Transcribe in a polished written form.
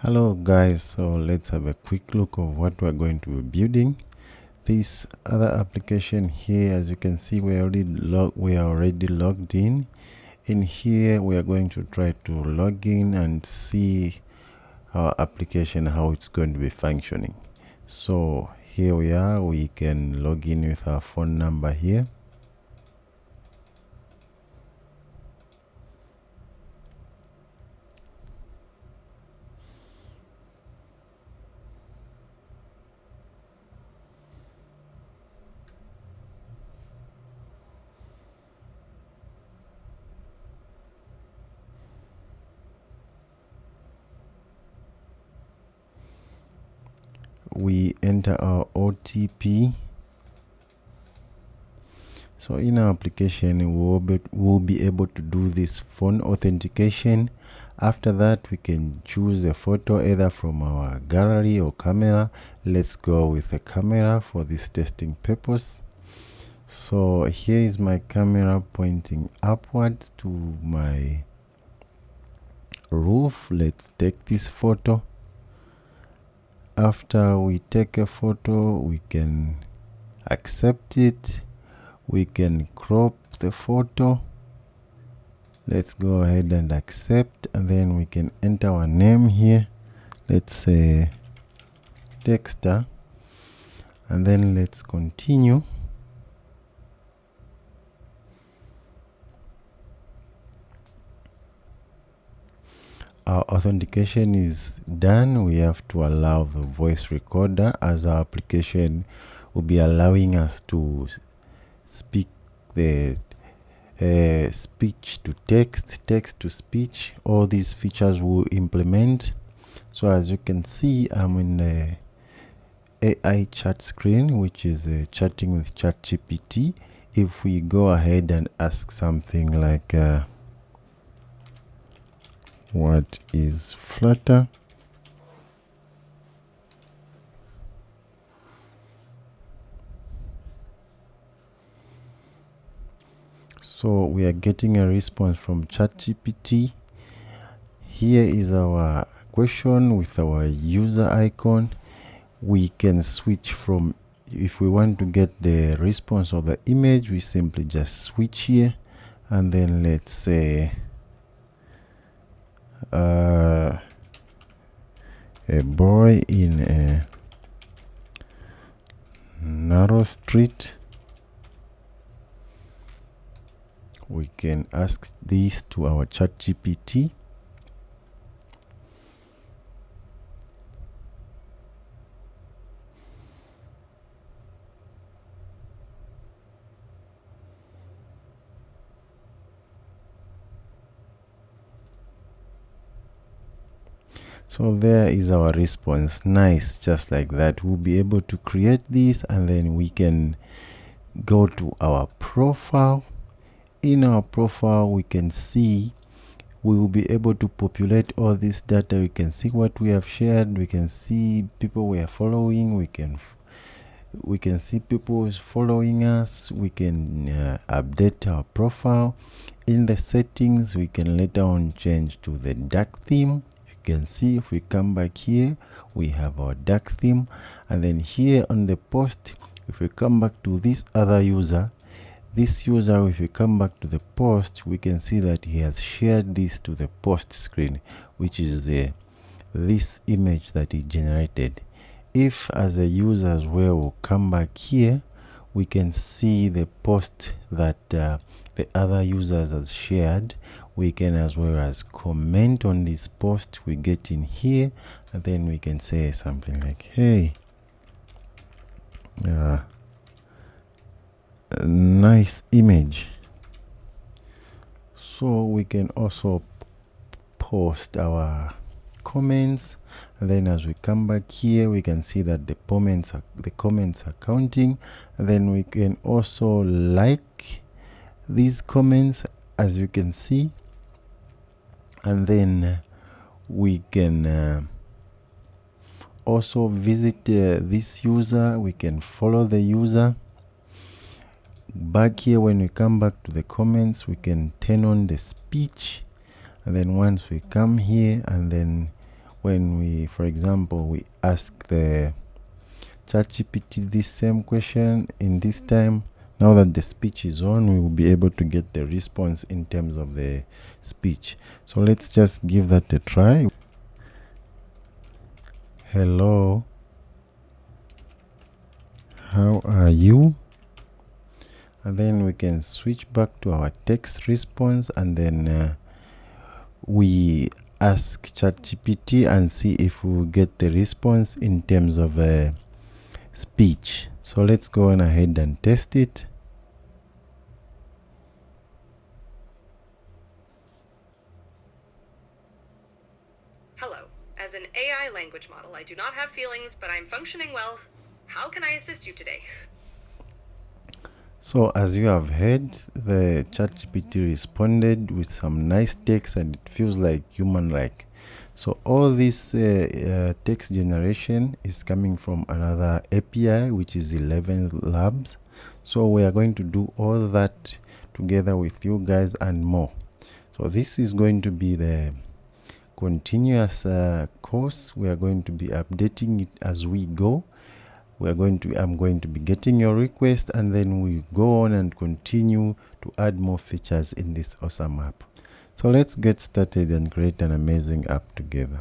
Hello guys, so let's have a quick look of what we're going to be building. This other application here, as you can see, we are already logged in. In here we are going to try to log in and see our application, how it's going to be functioning. So here we are, we can log in with our phone number here. We enter our OTP. So in our application, we'll be able to do this phone authentication. After that, we can choose a photo either from our gallery or camera. Let's go with a camera for this testing purpose. So here is my camera pointing upwards to my roof. Let's take this photo. After we take a photo, we can accept it. We can crop the photo. Let's go ahead and accept, and then we can enter our name here. Let's say Dexter, and then let's continue. Our authentication is done. We have to allow the voice recorder, as our application will be allowing us to speak the speech to text, text to speech. All these features will implement. So as you can see, I'm in the AI chat screen, which is chatting with ChatGPT. If we go ahead and ask something like what is Flutter? So we are getting a response from ChatGPT. Here is our question with our user icon. We can switch from, if we want to get the response of the image, we simply just switch here, and then let's say a boy in a narrow street. We can ask this to our ChatGPT. So there is our response. Nice, just like that. We'll be able to create this, and then we can go to our profile. In our profile, we can see, we will be able to populate all this data. We can see what we have shared. We can see people we are following. We can see people who's following us. We can update our profile. In the settings, we can later on change to the dark theme. You can see, if we come back here, we have our dark theme. And then here on the post, if we come back to this other user, if we come back to the post, we can see that he has shared this to the post screen, which is this image that he generated. If as a user as well, we'll come back here, we can see the post that the other users has shared. We can as well as comment on this post. We get in here, and then we can say something like, hey, nice image. So we can also post our comments, and then as we come back here, we can see that the comments are counting. And then we can also like these comments, as you can see, and then we can also visit this user. We can follow the user. Back here, when we come back to the comments, we can turn on the speech, and then once we come here, and then when we, for example, we ask the ChatGPT this same question in this time, now that the speech is on, we will be able to get the response in terms of the speech. So let's just give that a try. Hello, how are you? And then we can switch back to our text response, and then we ask ChatGPT and see if we get the response in terms of speech. So let's go on ahead and test it. Hello. As an AI language model, I do not have feelings, but I'm functioning well. How can I assist you today? So as you have heard, the ChatGPT responded with some nice text, and it feels like human-like. So all this text generation is coming from another API, which is 11 Labs. So we are going to do all that together with you guys and more. So this is going to be the continuous course. We are going to be updating it as we go. I'm going to be getting your request, and then we go on and continue to add more features in this awesome app. So let's get started and create an amazing app together.